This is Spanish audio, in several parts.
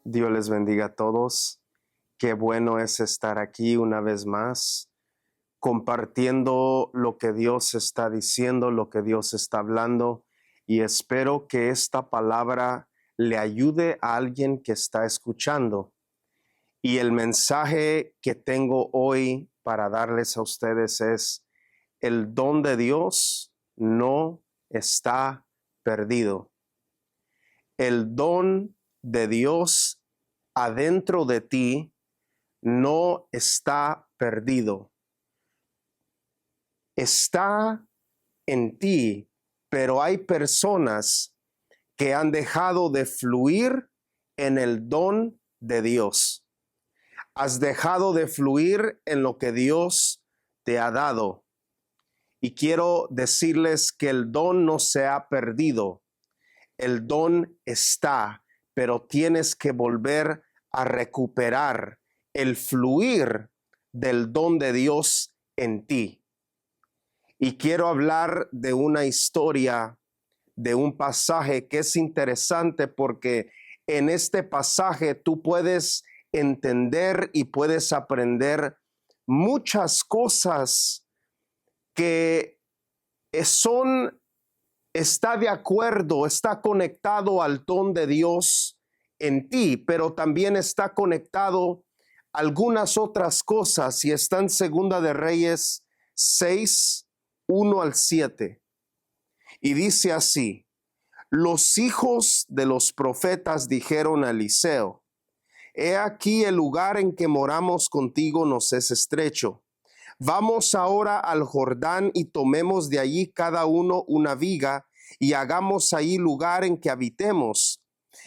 Dios les bendiga a todos. Qué bueno es estar aquí una vez más, compartiendo lo que Dios está diciendo, lo que Dios está hablando, y espero que esta palabra le ayude a alguien que está escuchando. Y el mensaje que tengo hoy para darles a ustedes es: el don de Dios no está perdido. El don de Dios adentro de ti no está perdido. Está en ti, pero hay personas que han dejado de fluir en el don de Dios. Has dejado de fluir en lo que Dios te ha dado. Y quiero decirles que el don no se ha perdido. El don está, pero tienes que volver a recuperar el fluir del don de Dios en ti. Y quiero hablar de una historia, de un pasaje que es interesante, porque en este pasaje tú puedes entender y puedes aprender muchas cosas que está de acuerdo, está conectado al don de Dios en ti, pero también está conectado a algunas otras cosas, y está en Segunda de Reyes 6, 1 al 7. Y dice así: los hijos de los profetas dijeron a Eliseo: he aquí el lugar en que moramos contigo nos es estrecho. Vamos ahora al Jordán y tomemos de allí cada uno una viga y hagamos ahí lugar en que habitemos.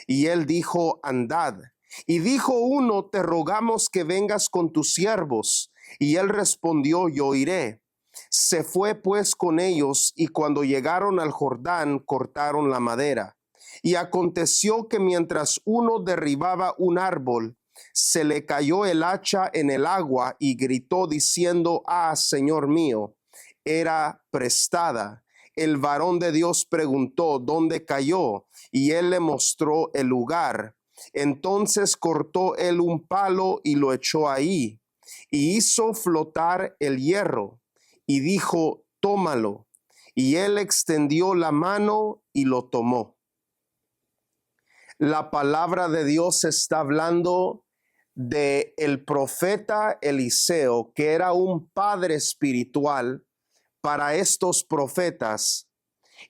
Y él dijo: andad. Y dijo uno: te rogamos que vengas con tus siervos. Y él respondió: yo iré. Se fue pues con ellos, y cuando llegaron al Jordán cortaron la madera. Y aconteció que mientras uno derribaba un árbol, se le cayó el hacha en el agua y gritó diciendo: ah, Señor mío, era prestada. El varón de Dios preguntó: ¿dónde cayó? Y él le mostró el lugar. Entonces cortó él un palo y lo echó ahí, y hizo flotar el hierro, y dijo: tómalo. Y él extendió la mano y lo tomó. La palabra de Dios está hablando de el profeta Eliseo, que era un padre espiritual para estos profetas.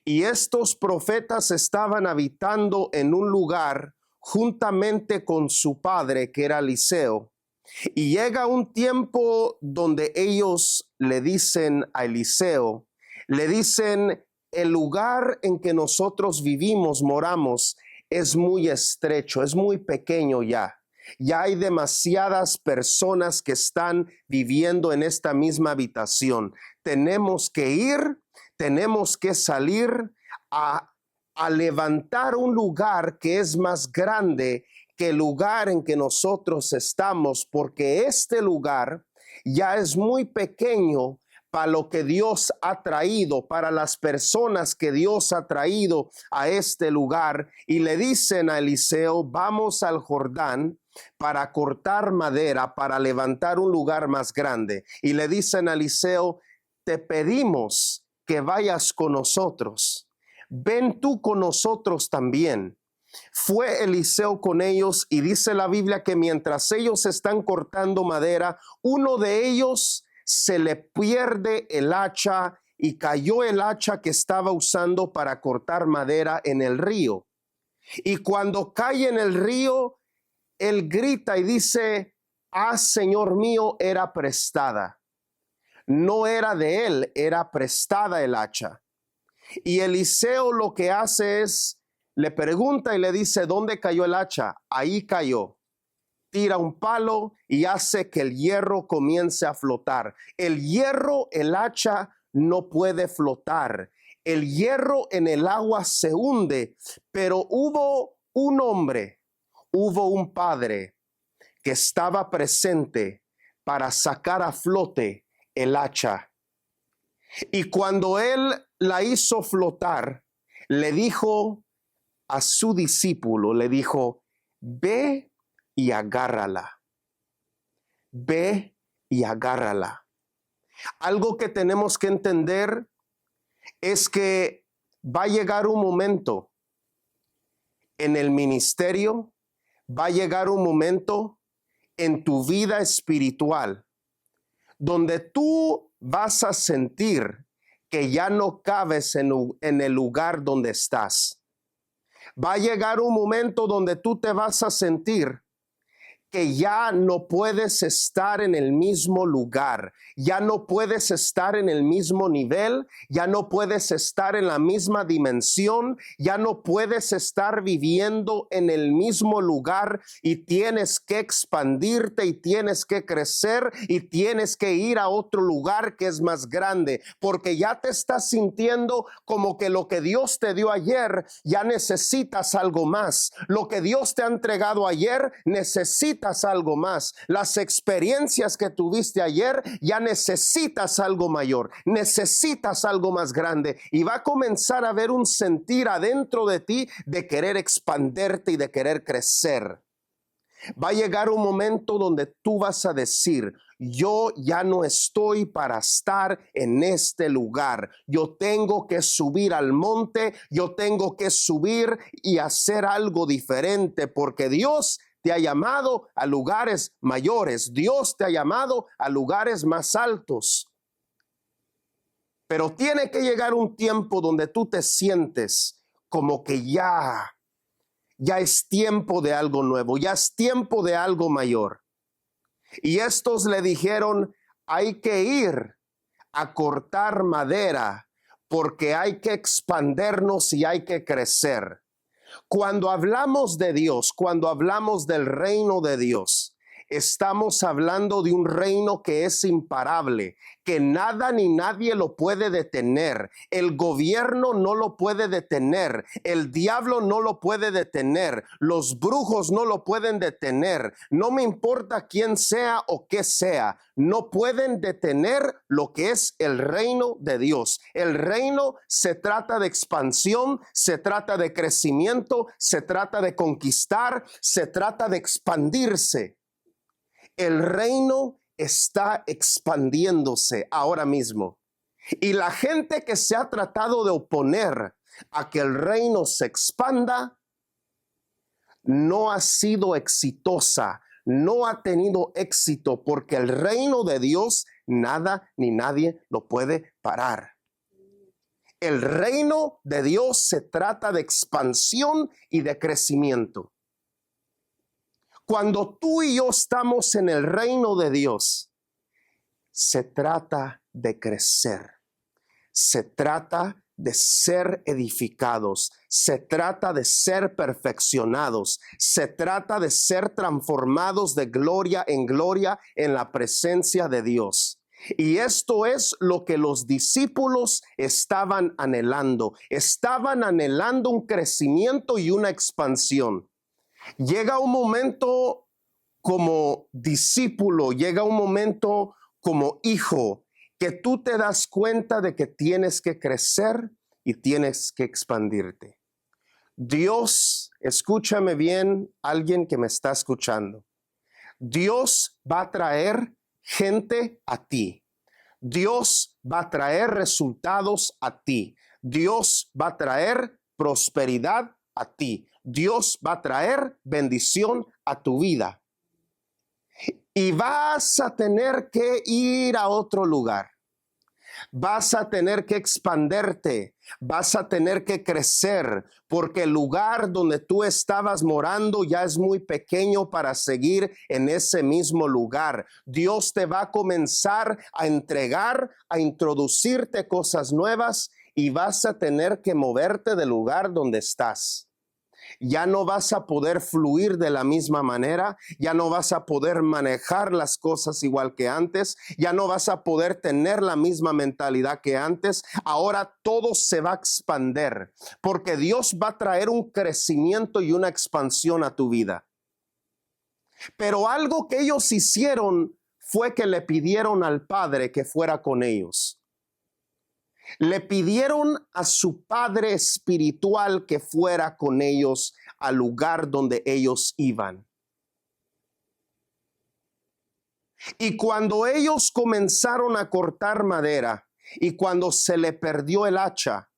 Y estos profetas estaban habitando en un lugar juntamente con su padre, que era Eliseo. Y llega un tiempo donde ellos le dicen a Eliseo, le dicen: el lugar en que nosotros vivimos, moramos, es muy estrecho, es muy pequeño ya. Ya hay demasiadas personas que están viviendo en esta misma habitación. Tenemos que salir a levantar un lugar que es más grande que el lugar en que nosotros estamos, porque este lugar ya es muy pequeño para lo que Dios ha traído, para las personas que Dios ha traído a este lugar. Y le dicen a Eliseo: vamos al Jordán para cortar madera, para levantar un lugar más grande. Y le dicen a Eliseo: te pedimos que vayas con nosotros. Ven tú con nosotros también. Fue Eliseo con ellos, y dice la Biblia que mientras ellos están cortando madera, uno de ellos se le pierde el hacha, y cayó el hacha que estaba usando para cortar madera en el río. Y cuando cae en el río, él grita y dice: ah, Señor mío, era prestada. No era de él, era prestada el hacha. Y Eliseo lo que hace es, le pregunta y le dice: ¿dónde cayó el hacha? Ahí cayó. Tira un palo y hace que el hierro comience a flotar. El hierro, el hacha, no puede flotar. El hierro en el agua se hunde. Pero hubo un hombre, hubo un padre que estaba presente para sacar a flote el hacha. Y cuando él la hizo flotar, le dijo a su discípulo, le dijo: ve y agárrala. Ve y agárrala. Algo que tenemos que entender es que va a llegar un momento en el ministerio, va a llegar un momento en tu vida espiritual donde tú vas a sentir que ya no cabes en el lugar donde estás. Va a llegar un momento donde tú te vas a sentir que ya no puedes estar en el mismo lugar, ya no puedes estar en el mismo nivel, ya no puedes estar en la misma dimensión, ya no puedes estar viviendo en el mismo lugar y tienes que expandirte y tienes que crecer y tienes que ir a otro lugar que es más grande, porque ya te estás sintiendo como que lo que Dios te dio ayer ya necesitas algo más. Lo que Dios te ha entregado ayer necesitas algo más. Las experiencias que tuviste ayer ya necesitas algo mayor, necesitas algo más grande y va a comenzar a haber un sentir adentro de ti de querer expanderte y de querer crecer. Va a llegar un momento donde tú vas a decir: yo ya no estoy para estar en este lugar. Yo tengo que subir al monte, yo tengo que subir y hacer algo diferente, porque Dios te ha llamado a lugares mayores. Dios te ha llamado a lugares más altos. Pero tiene que llegar un tiempo donde tú te sientes como que ya es tiempo de algo nuevo, ya es tiempo de algo mayor. Y estos le dijeron: hay que ir a cortar madera porque hay que expandernos y hay que crecer. Cuando hablamos de Dios, cuando hablamos del reino de Dios, estamos hablando de un reino que es imparable, que nada ni nadie lo puede detener. El gobierno no lo puede detener, el diablo no lo puede detener, los brujos no lo pueden detener. No me importa quién sea o qué sea, no pueden detener lo que es el reino de Dios. El reino se trata de expansión, se trata de crecimiento, se trata de conquistar, se trata de expandirse. El reino está expandiéndose ahora mismo. Y la gente que se ha tratado de oponer a que el reino se expanda no ha sido exitosa, no ha tenido éxito, porque el reino de Dios nada ni nadie lo puede parar. El reino de Dios se trata de expansión y de crecimiento. Cuando tú y yo estamos en el reino de Dios, se trata de crecer, se trata de ser edificados, se trata de ser perfeccionados, se trata de ser transformados de gloria en la presencia de Dios. Y esto es lo que los discípulos estaban anhelando un crecimiento y una expansión. Llega un momento como discípulo, llega un momento como hijo, que tú te das cuenta de que tienes que crecer y tienes que expandirte. Dios, escúchame bien, alguien que me está escuchando. Dios va a traer gente a ti. Dios va a traer resultados a ti. Dios va a traer prosperidad a ti. Dios va a traer bendición a tu vida. Y vas a tener que ir a otro lugar. Vas a tener que expanderte, vas a tener que crecer, porque el lugar donde tú estabas morando ya es muy pequeño para seguir en ese mismo lugar. Dios te va a comenzar a entregar, a introducirte cosas nuevas y vas a tener que moverte del lugar donde estás. Ya no vas a poder fluir de la misma manera, ya no vas a poder manejar las cosas igual que antes, ya no vas a poder tener la misma mentalidad que antes. Ahora todo se va a expandir, porque Dios va a traer un crecimiento y una expansión a tu vida. Pero algo que ellos hicieron fue que le pidieron al Padre que fuera con ellos. Le pidieron a su padre espiritual que fuera con ellos al lugar donde ellos iban. Y cuando ellos comenzaron a cortar madera y cuando se le perdió el hacha,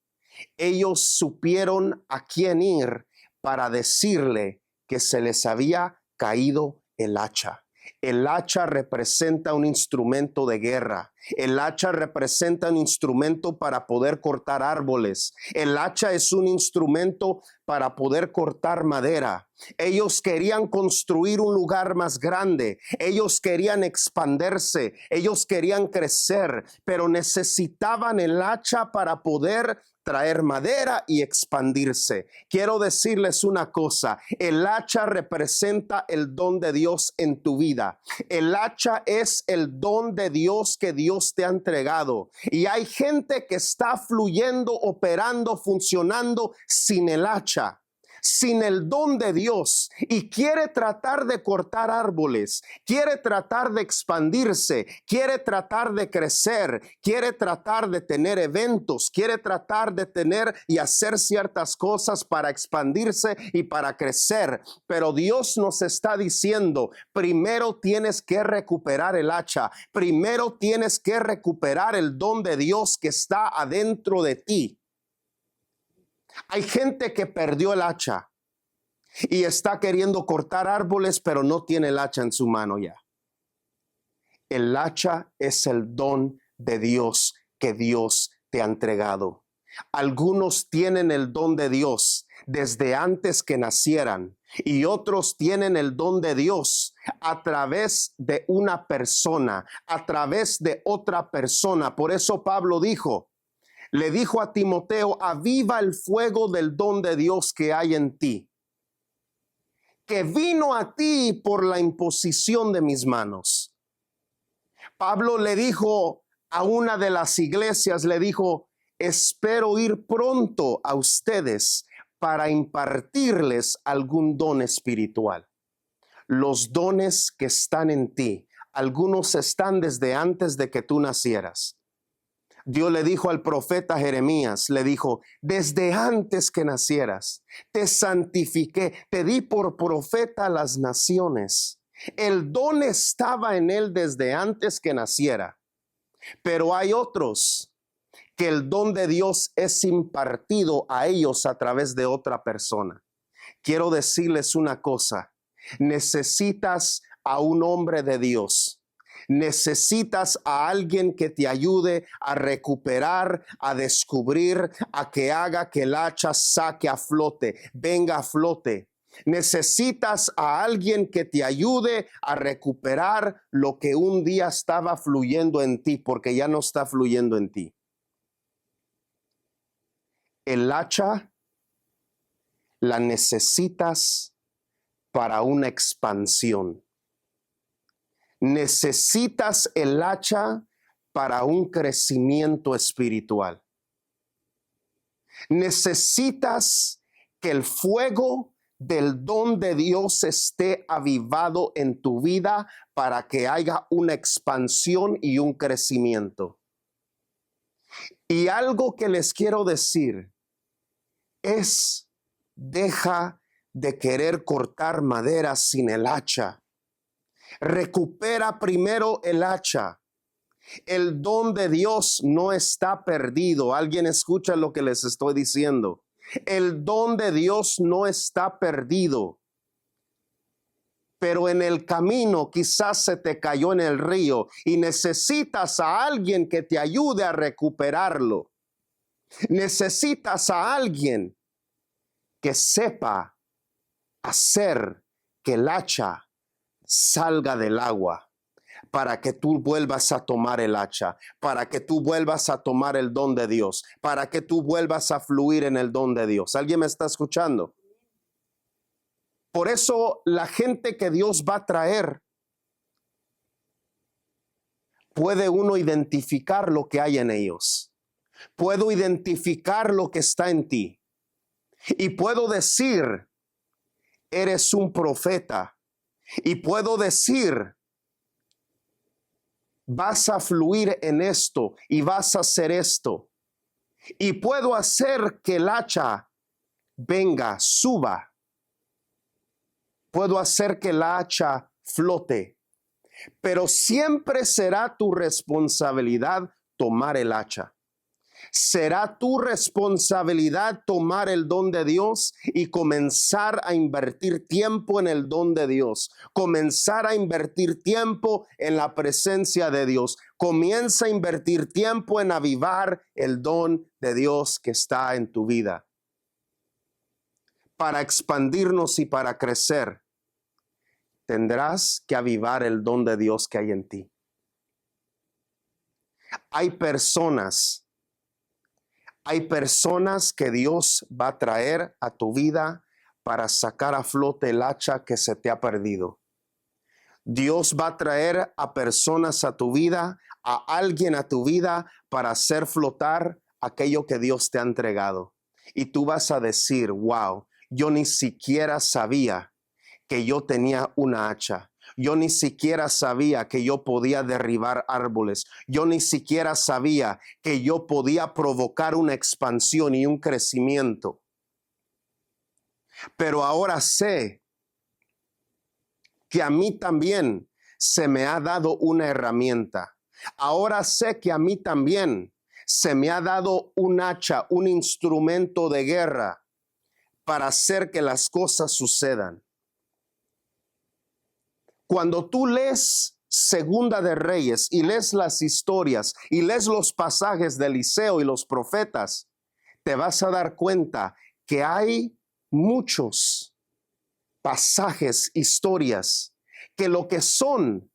ellos supieron a quién ir para decirle que se les había caído el hacha. El hacha representa un instrumento de guerra. El hacha representa un instrumento para poder cortar árboles. El hacha es un instrumento para poder cortar madera. Ellos querían construir un lugar más grande. Ellos querían expandirse. Ellos querían crecer, pero necesitaban el hacha para poder traer madera y expandirse. Quiero decirles una cosa, el hacha representa el don de Dios en tu vida. El hacha es el don de Dios que Dios te ha entregado. Y hay gente que está fluyendo, operando, funcionando sin el hacha, sin el don de Dios, y quiere tratar de cortar árboles, quiere tratar de expandirse, quiere tratar de crecer, quiere tratar de tener eventos, quiere tratar de tener y hacer ciertas cosas para expandirse y para crecer. Pero Dios nos está diciendo, primero tienes que recuperar el hacha, primero tienes que recuperar el don de Dios que está adentro de ti. Hay gente que perdió el hacha y está queriendo cortar árboles, pero no tiene el hacha en su mano ya. El hacha es el don de Dios que Dios te ha entregado. Algunos tienen el don de Dios desde antes que nacieran y otros tienen el don de Dios a través de una persona, a través de otra persona. Por eso Pablo le dijo a Timoteo, aviva el fuego del don de Dios que hay en ti, que vino a ti por la imposición de mis manos. Pablo le dijo a una de las iglesias, le dijo, espero ir pronto a ustedes para impartirles algún don espiritual. Los dones que están en ti, algunos están desde antes de que tú nacieras. Dios le dijo al profeta Jeremías, le dijo, desde antes que nacieras, te santifiqué, te di por profeta a las naciones. El don estaba en él desde antes que naciera. Pero hay otros que el don de Dios es impartido a ellos a través de otra persona. Quiero decirles una cosa, necesitas a un hombre de Dios. Necesitas a alguien que te ayude a recuperar, a descubrir, a que haga que el hacha saque a flote, venga a flote. Necesitas a alguien que te ayude a recuperar lo que un día estaba fluyendo en ti, porque ya no está fluyendo en ti. El hacha la necesitas para una expansión. Necesitas el hacha para un crecimiento espiritual. Necesitas que el fuego del don de Dios esté avivado en tu vida para que haya una expansión y un crecimiento. Y algo que les quiero decir es, deja de querer cortar madera sin el hacha. Recupera primero el hacha. El don de Dios no está perdido. ¿Alguien escucha lo que les estoy diciendo? El don de Dios no está perdido. Pero en el camino quizás se te cayó en el río y necesitas a alguien que te ayude a recuperarlo. Necesitas a alguien que sepa hacer que el hacha salga del agua, para que tú vuelvas a tomar el hacha, para que tú vuelvas a tomar el don de Dios, para que tú vuelvas a fluir en el don de Dios. ¿Alguien me está escuchando? Por eso la gente que Dios va a traer, puede uno identificar lo que hay en ellos. Puedo identificar lo que está en ti. Y puedo decir, eres un profeta. Y puedo decir, vas a fluir en esto y vas a hacer esto. Y puedo hacer que el hacha venga, suba. Puedo hacer que el hacha flote. pero siempre será tu responsabilidad tomar el hacha. Será tu responsabilidad tomar el don de Dios y comenzar a invertir tiempo en el don de Dios. Comenzar a invertir tiempo en la presencia de Dios. Comienza a invertir tiempo en avivar el don de Dios que está en tu vida. Para expandirnos y para crecer, tendrás que avivar el don de Dios que hay en ti. Hay personas que Dios va a traer a tu vida para sacar a flote el hacha que se te ha perdido. Dios va a traer a personas a tu vida, a alguien a tu vida para hacer flotar aquello que Dios te ha entregado. Y tú vas a decir, wow, yo ni siquiera sabía que yo tenía una hacha. Yo ni siquiera sabía que yo podía derribar árboles. Yo ni siquiera sabía que yo podía provocar una expansión y un crecimiento. Pero ahora sé que a mí también se me ha dado una herramienta. Ahora sé que a mí también se me ha dado un hacha, un instrumento de guerra para hacer que las cosas sucedan. Cuando tú lees Segunda de Reyes y lees las historias y lees los pasajes de Eliseo y los profetas, te vas a dar cuenta que hay muchos pasajes, historias, que lo que son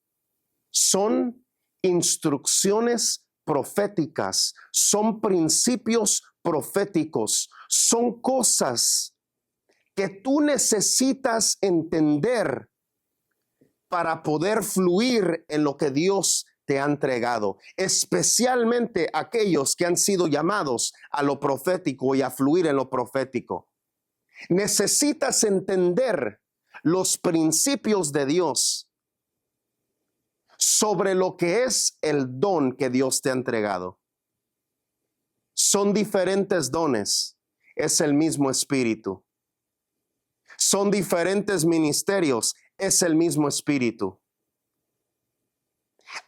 instrucciones proféticas, son principios proféticos, son cosas que tú necesitas entender para poder fluir en lo que Dios te ha entregado, especialmente aquellos que han sido llamados a lo profético y a fluir en lo profético. Necesitas entender los principios de Dios sobre lo que es el don que Dios te ha entregado. Son diferentes dones, es el mismo Espíritu. Son diferentes ministerios, es el mismo Espíritu.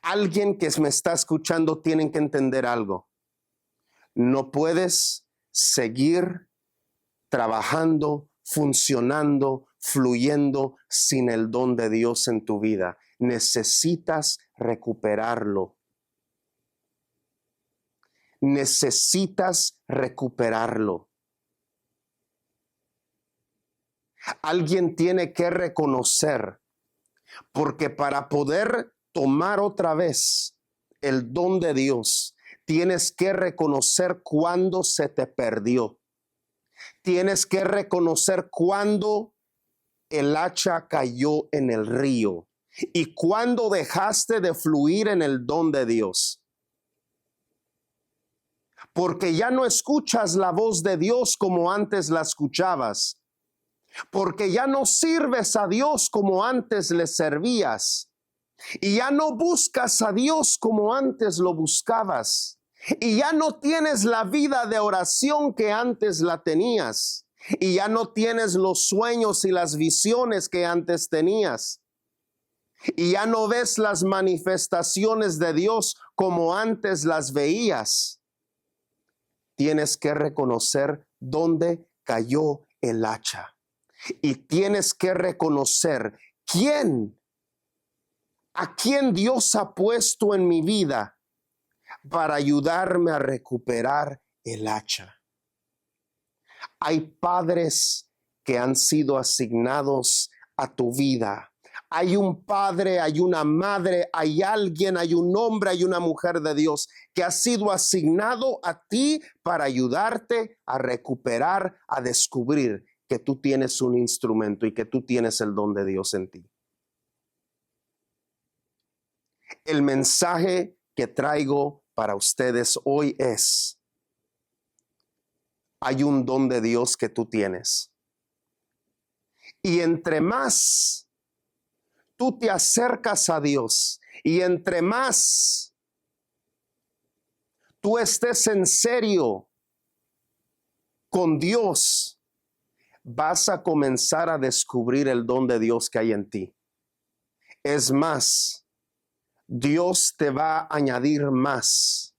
Alguien que me está escuchando tiene que entender algo. No puedes seguir trabajando, funcionando, fluyendo sin el don de Dios en tu vida. Necesitas recuperarlo. Necesitas recuperarlo. Alguien tiene que reconocer, porque para poder tomar otra vez el don de Dios, tienes que reconocer cuándo se te perdió. Tienes que reconocer cuándo el hacha cayó en el río y cuándo dejaste de fluir en el don de Dios. Porque ya no escuchas la voz de Dios como antes la escuchabas. Porque ya no sirves a Dios como antes le servías. Y ya no buscas a Dios como antes lo buscabas. Y ya no tienes la vida de oración que antes la tenías. Y ya no tienes los sueños y las visiones que antes tenías. Y ya no ves las manifestaciones de Dios como antes las veías. Tienes que reconocer dónde cayó el hacha. Y tienes que reconocer a quién Dios ha puesto en mi vida para ayudarme a recuperar el hacha. Hay padres que han sido asignados a tu vida. Hay un padre, hay una madre, hay alguien, hay un hombre, hay una mujer de Dios que ha sido asignado a ti para ayudarte a recuperar, a descubrir que tú tienes un instrumento y que tú tienes el don de Dios en ti. El mensaje que traigo para ustedes hoy es: hay un don de Dios que tú tienes. Y entre más tú te acercas a Dios y entre más tú estés en serio con Dios, vas a comenzar a descubrir el don de Dios que hay en ti. Es más, Dios te va a añadir más.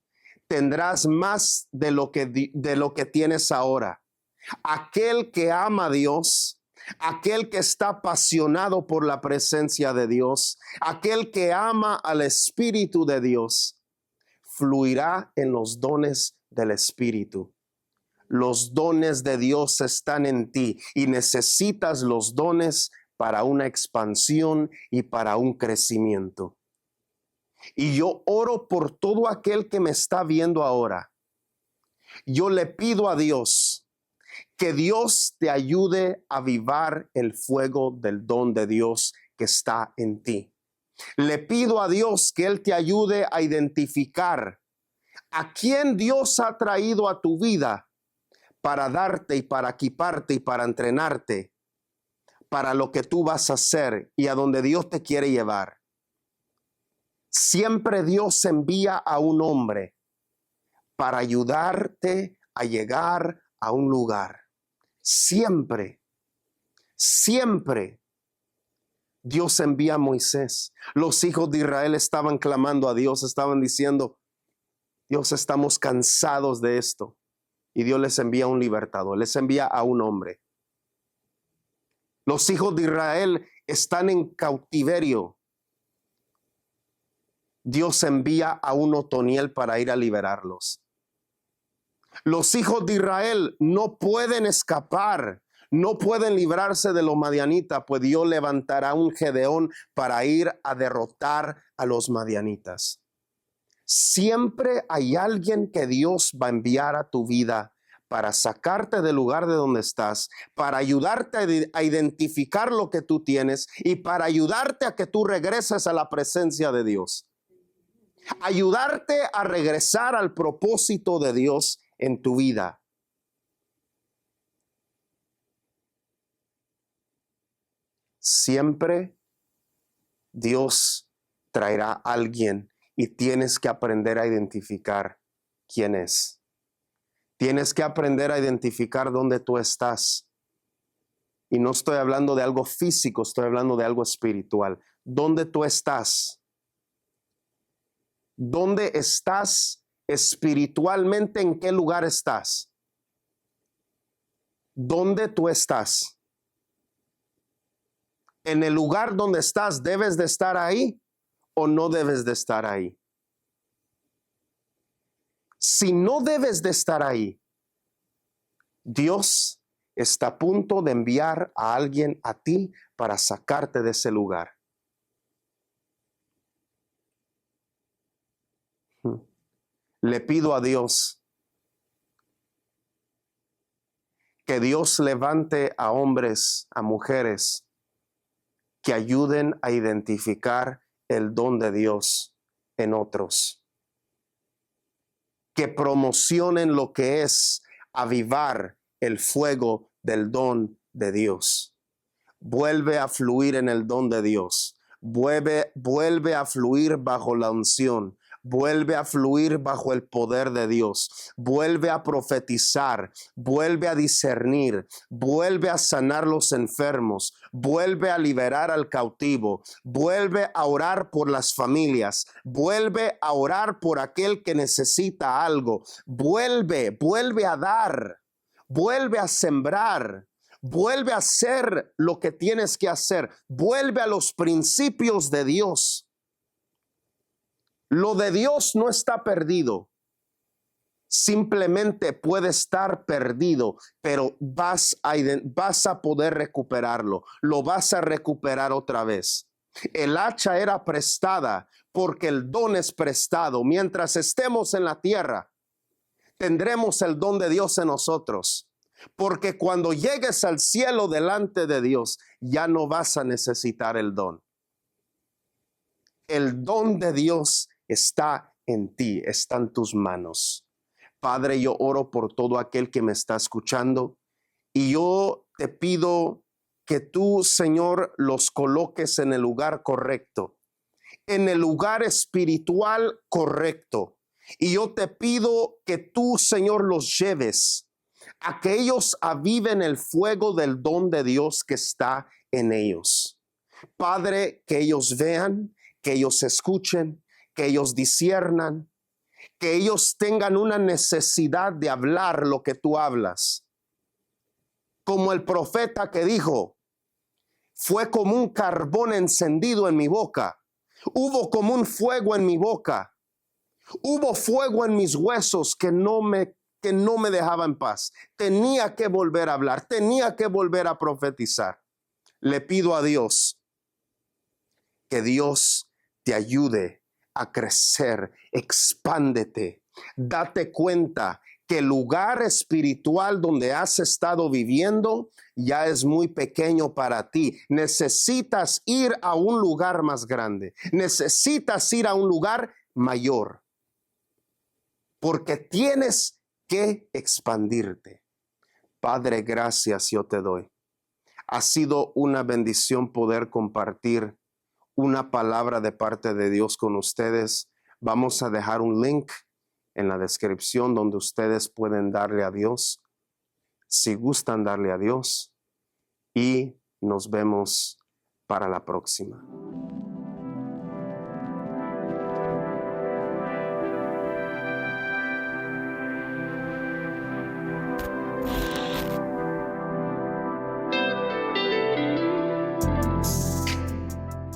Tendrás más de lo que tienes ahora. Aquel que ama a Dios, aquel que está apasionado por la presencia de Dios, aquel que ama al Espíritu de Dios, fluirá en los dones del Espíritu. Los dones de Dios están en ti y necesitas los dones para una expansión y para un crecimiento. Y yo oro por todo aquel que me está viendo ahora. Yo le pido a Dios que Dios te ayude a avivar el fuego del don de Dios que está en ti. Le pido a Dios que Él te ayude a identificar a quién Dios ha traído a tu vida para darte y para equiparte y para entrenarte para lo que tú vas a hacer y a donde Dios te quiere llevar. Siempre Dios envía a un hombre para ayudarte a llegar a un lugar. Siempre, siempre Dios envía a Moisés. Los hijos de Israel estaban clamando a Dios, estaban diciendo, Dios, estamos cansados de esto. Y Dios les envía un libertador, les envía a un hombre. Los hijos de Israel están en cautiverio. Dios envía a un Otoniel para ir a liberarlos. Los hijos de Israel no pueden escapar, no pueden librarse de los madianitas, pues Dios levantará un Gedeón para ir a derrotar a los madianitas. Siempre hay alguien que Dios va a enviar a tu vida para sacarte del lugar de donde estás, para ayudarte a identificar lo que tú tienes y para ayudarte a que tú regreses a la presencia de Dios. Ayudarte a regresar al propósito de Dios en tu vida. Siempre Dios traerá a alguien y tienes que aprender a identificar quién es. Tienes que aprender a identificar dónde tú estás. Y no estoy hablando de algo físico, estoy hablando de algo espiritual. ¿Dónde tú estás? ¿Dónde estás espiritualmente? ¿En qué lugar estás? ¿Dónde tú estás? ¿En el lugar donde estás debes de estar ahí o no debes de estar ahí? Si no debes de estar ahí, Dios está a punto de enviar a alguien a ti para sacarte de ese lugar. Le pido a Dios que Dios levante a hombres, a mujeres que ayuden a identificar el don de Dios en otros. Que promocionen lo que es avivar el fuego del don de Dios. Vuelve a fluir en el don de Dios. Vuelve a fluir bajo la unción. Vuelve a fluir bajo el poder de Dios. Vuelve a profetizar. Vuelve a discernir. Vuelve a sanar los enfermos. Vuelve a liberar al cautivo. Vuelve a orar por las familias. Vuelve a orar por aquel que necesita algo. Vuelve a dar. Vuelve a sembrar. Vuelve a hacer lo que tienes que hacer. Vuelve a los principios de Dios. Lo de Dios no está perdido. Simplemente puede estar perdido, pero vas a poder recuperarlo. Lo vas a recuperar otra vez. El hacha era prestada porque el don es prestado. Mientras estemos en la tierra, tendremos el don de Dios en nosotros. Porque cuando llegues al cielo delante de Dios, ya no vas a necesitar el don. El don de Dios está en ti, está en tus manos. Padre, yo oro por todo aquel que me está escuchando y yo te pido que tú, Señor, los coloques en el lugar correcto, en el lugar espiritual correcto. Y yo te pido que tú, Señor, los lleves a que ellos aviven el fuego del don de Dios que está en ellos. Padre, que ellos vean que ellos escuchen, que ellos disciernan, que ellos tengan una necesidad de hablar lo que tú hablas. Como el profeta que dijo, fue como un carbón encendido en mi boca, hubo como un fuego en mi boca, hubo fuego en mis huesos que no me dejaba en paz. Tenía que volver a hablar, tenía que volver a profetizar. Le pido a Dios que Dios te ayude a crecer, expándete, date cuenta que el lugar espiritual donde has estado viviendo ya es muy pequeño para ti. Necesitas ir a un lugar más grande, necesitas ir a un lugar mayor, porque tienes que expandirte. Padre, gracias yo te doy. Ha sido una bendición poder compartir una palabra de parte de Dios con ustedes. Vamos a dejar un link en la descripción donde ustedes pueden darle a Dios, si gustan darle a Dios, y nos vemos para la próxima.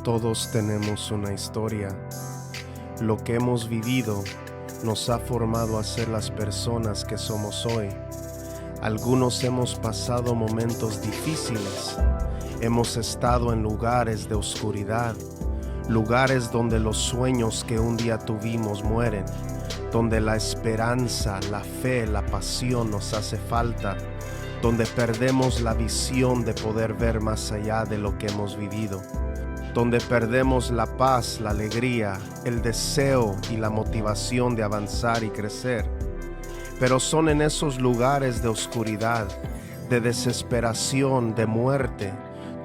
Todos tenemos una historia. Lo que hemos vivido nos ha formado a ser las personas que somos hoy. Algunos hemos pasado momentos difíciles. Hemos estado en lugares de oscuridad, lugares donde los sueños que un día tuvimos mueren, donde la esperanza, la fe, la pasión nos hace falta, donde perdemos la visión de poder ver más allá de lo que hemos vivido, donde perdemos la paz, la alegría, el deseo y la motivación de avanzar y crecer. Pero son en esos lugares de oscuridad, de desesperación, de muerte,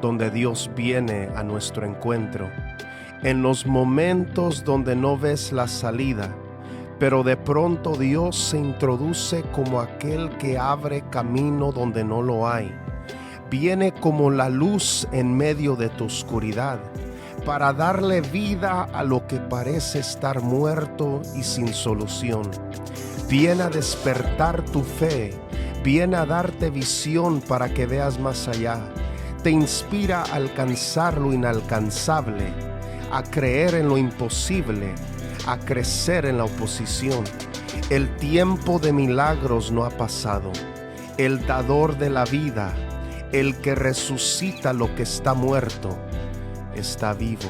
donde Dios viene a nuestro encuentro. En los momentos donde no ves la salida, pero de pronto Dios se introduce como aquel que abre camino donde no lo hay. Viene como la luz en medio de tu oscuridad para darle vida a lo que parece estar muerto y sin solución. Viene a despertar tu fe, viene a darte visión para que veas más allá. Te inspira a alcanzar lo inalcanzable, a creer en lo imposible, a crecer en la oposición. El tiempo de milagros no ha pasado. El dador de la vida, el que resucita lo que está muerto, está vivo.